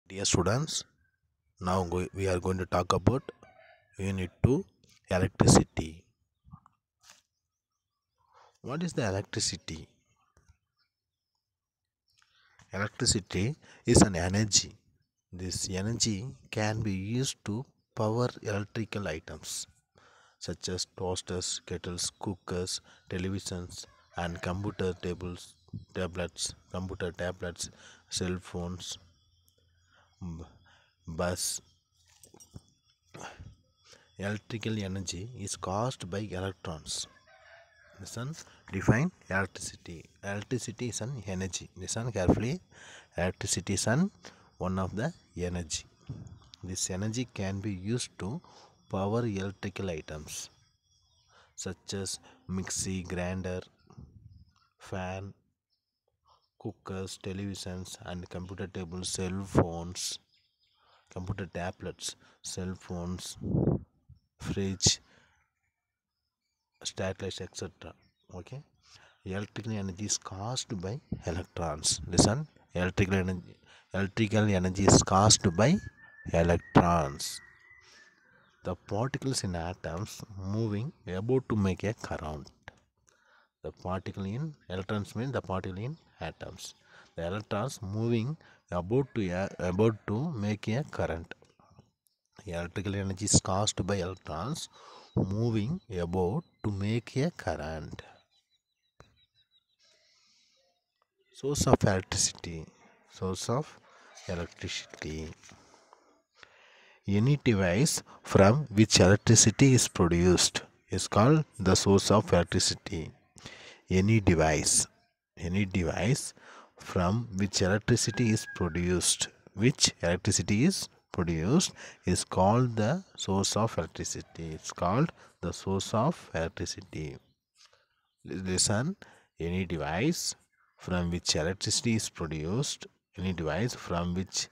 Dear students, we are going to talk about Unit 2 electricity. What is the electricity? Electricity is an energy. This energy can be used to power electrical items such as toasters, kettles, cookers, televisions, and computer tablets, cell phones, bus. Electrical energy is caused by electrons. Listen, define electricity. Electricity is an energy. Listen carefully. Electricity is one of the energy. This energy can be used to power electrical items such as mixie, grinder, fan, cookers, televisions, and computer tables, cell phones, computer tablets, cell phones, fridge, satellites, etc. Okay. Electrical energy is caused by electrons. Listen, electrical energy is caused by electrons. The particles in atoms moving about to make a current. The particle in electrons mean the particle in atoms. The electrons moving about to make a current. Electrical energy is caused by electrons moving about to make a current. Source of electricity. Source of electricity. Any device from which electricity is produced is called the source of electricity. Any device. Any device from which electricity is produced. Which electricity is produced is called the source of electricity. It's called the source of electricity. Listen, any device from which electricity is produced, any device from which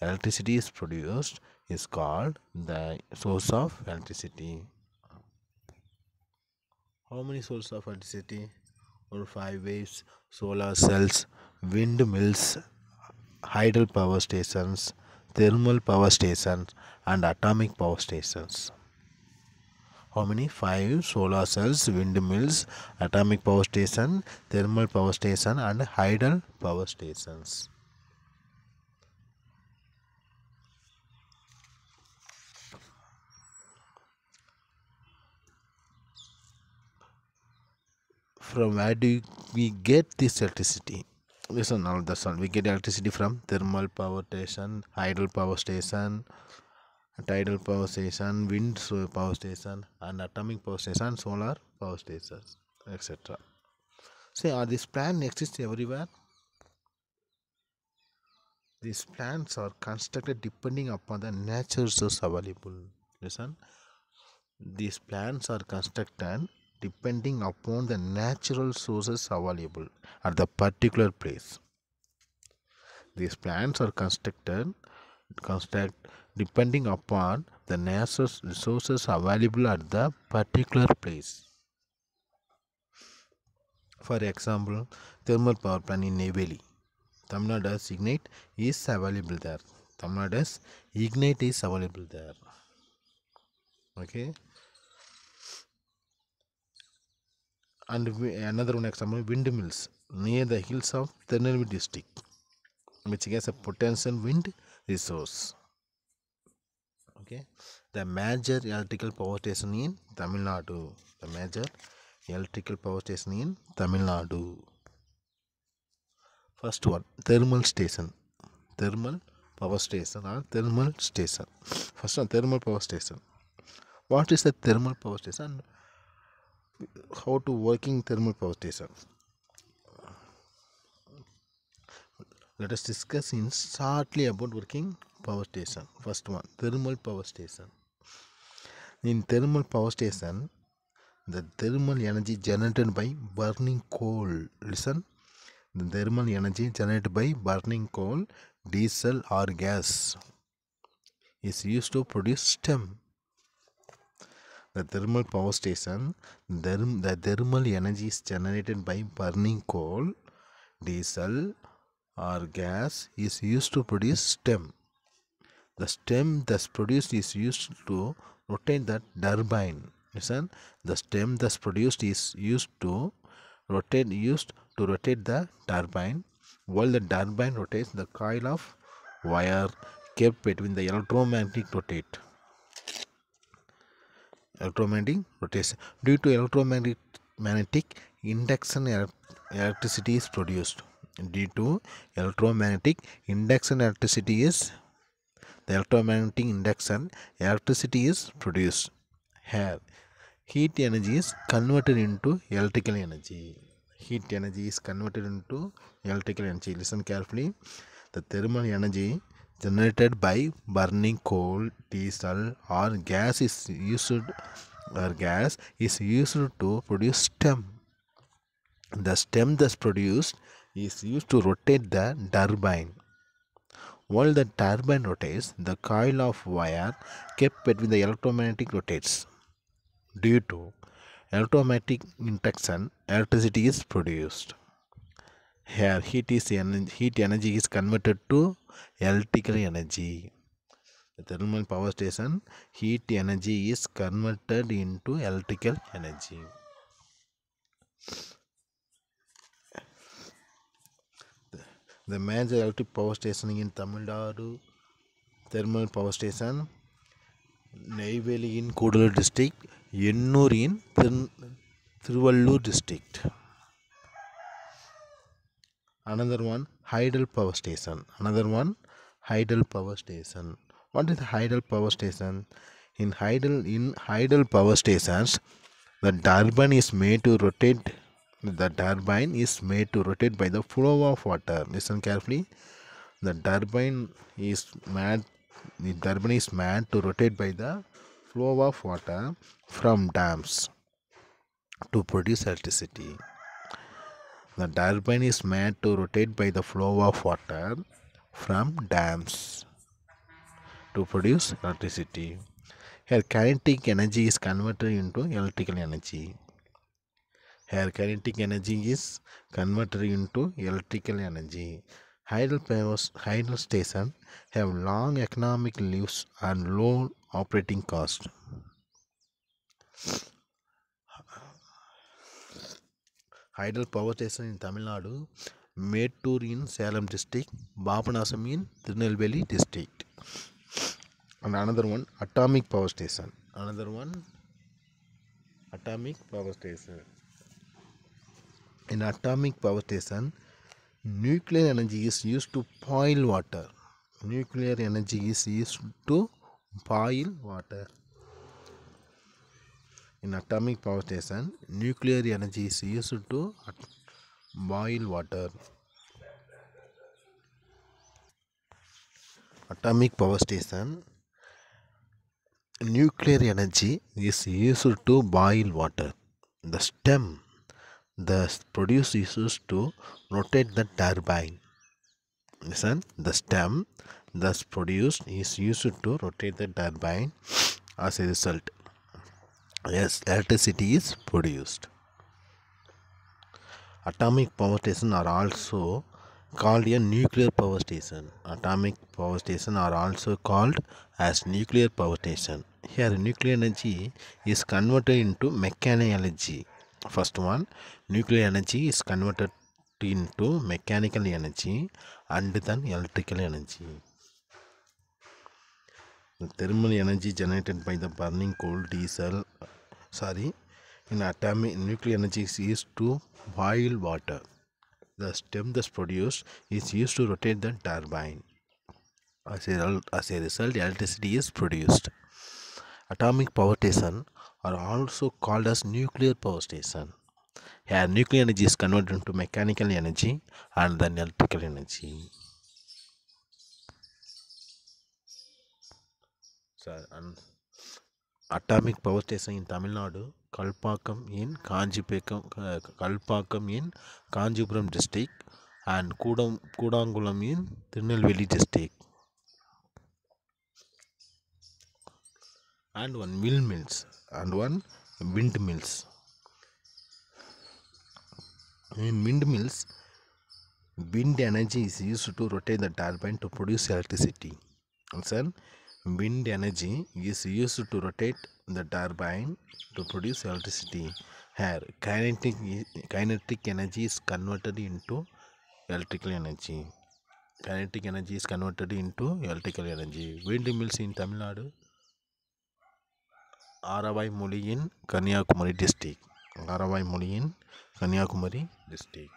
electricity is produced is called the source of electricity. How many sources of electricity? Or five waves: solar cells, windmills, hydel power stations, thermal power stations, and atomic power stations. How many? Five: solar cells, windmills, atomic power station, thermal power station, and hydel power stations. From where do we get this electricity? Listen, now that's all. We get electricity from thermal power station, hydel power station, tidal power station, power station, and atomic power station, solar power stations, etc. Say, are these plants exist everywhere? These plants are constructed depending upon the natural resource available. Listen, these plants are constructed depending upon the natural sources available at the particular place. These plants are construct depending upon the natural resources available at the particular place. For example, thermal power plant in Neyveli, Tamil Nadu's Ignite is available there. Tamil Nadu's Ignite is available there. Okay. And another one example, windmills near the hills of Tirunelveli district, which has a potential wind resource. Okay. The major electrical power station in Tamil Nadu. The major electrical power station in Tamil Nadu. First one, thermal station. Thermal power station or thermal station. First one, thermal power station. What is a thermal power station? How to working thermal power station? Let us discuss in shortly about working power station. First one, thermal power station. In thermal power station, the thermal energy generated by burning coal. Listen, the thermal energy generated by burning coal, diesel, or gas is used to produce steam. The thermal power station, the thermal energy is generated by burning coal, diesel, or gas is used to produce steam. The stem thus produced is used to rotate the turbine. Listen, the stem thus produced is used to rotate the turbine. While the turbine rotates, the coil of wire kept between the electromagnetic rotation. Due to electromagnetic induction, electricity is produced. Due to electromagnetic induction, electricity is produced. Here, heat energy is converted into electrical energy. Heat energy is converted into electrical energy. Listen carefully. The thermal energy generated by burning coal, diesel, or gas is used to produce steam. The stem thus produced is used to rotate the turbine. While the turbine rotates, the coil of wire kept between the electromagnetic rotates. Due to electromagnetic induction, electricity is produced. Here, heat energy is converted to electrical energy. The thermal power station, heat energy is converted into electrical energy. The major electric power station in Tamil Nadu, thermal power station, Neyveli in Kudalur district, Ennur in Thiruvallur district. Another one, Hydel power station. What is Hydel power station? In Hydel power stations, the turbine is made to rotate. The turbine is made to rotate by the flow of water. Listen carefully. The turbine is made. The turbine is made to rotate by the flow of water from dams to produce electricity. The turbine is made to rotate by the flow of water from dams to produce electricity. Here, kinetic energy is converted into electrical energy. Hydel stations have long economic lives and low operating cost. Hydel power station in Tamil Nadu, Mettur in Salem district, Bapanasam in Tirunelveli district. And another one, atomic power station. In atomic power station, nuclear energy is used to boil water. In atomic power station, nuclear energy is used to boil water. Atomic power station, nuclear energy is used to boil water. The stem thus produced is used to rotate the turbine. Listen, the stem thus produced is used to rotate the turbine. As a result, yes, electricity is produced. Atomic power stations are also called a nuclear power station. Atomic power stations are also called as nuclear power station. Here, nuclear energy is converted into mechanical energy. First one, nuclear energy is converted into mechanical energy and then electrical energy. The thermal energy generated by the burning coal, diesel, in atomic nuclear energy is used to boil water. The stem thus produced is used to rotate the turbine. As a result, electricity is produced. Atomic power stations are also called as nuclear power station. Here, nuclear energy is converted into mechanical energy and then electrical energy. Atomic power station in Tamil Nadu, Kalpakkam in Kanjipuram district and Kudangulam in Tirunelveli district. And one windmills. In windmills, wind energy is used to rotate the turbine to produce electricity. Answer: wind energy is used to rotate the turbine to produce electricity. Here, kinetic energy is converted into electrical energy. Kinetic energy is converted into electrical energy. Windmills in Tamil Nadu, Aravai Muli in Kanyakumari district. Aravai Muli in Kanyakumari district.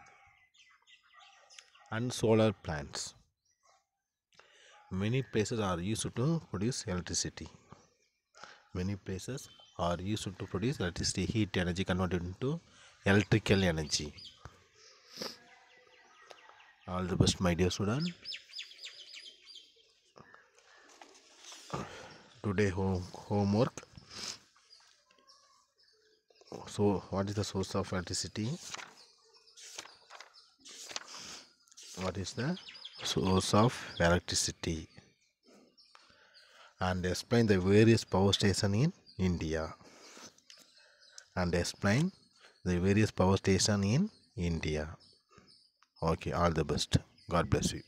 And solar plants. Many places are used to produce electricity. Many places are used to produce electricity. Heat energy converted into electrical energy. All the best, my dear student. Today homework. So, what is the source of electricity? What is the source of electricity? And explain the various power stations in India. And explain the various power stations in India. Okay, all the best. God bless you.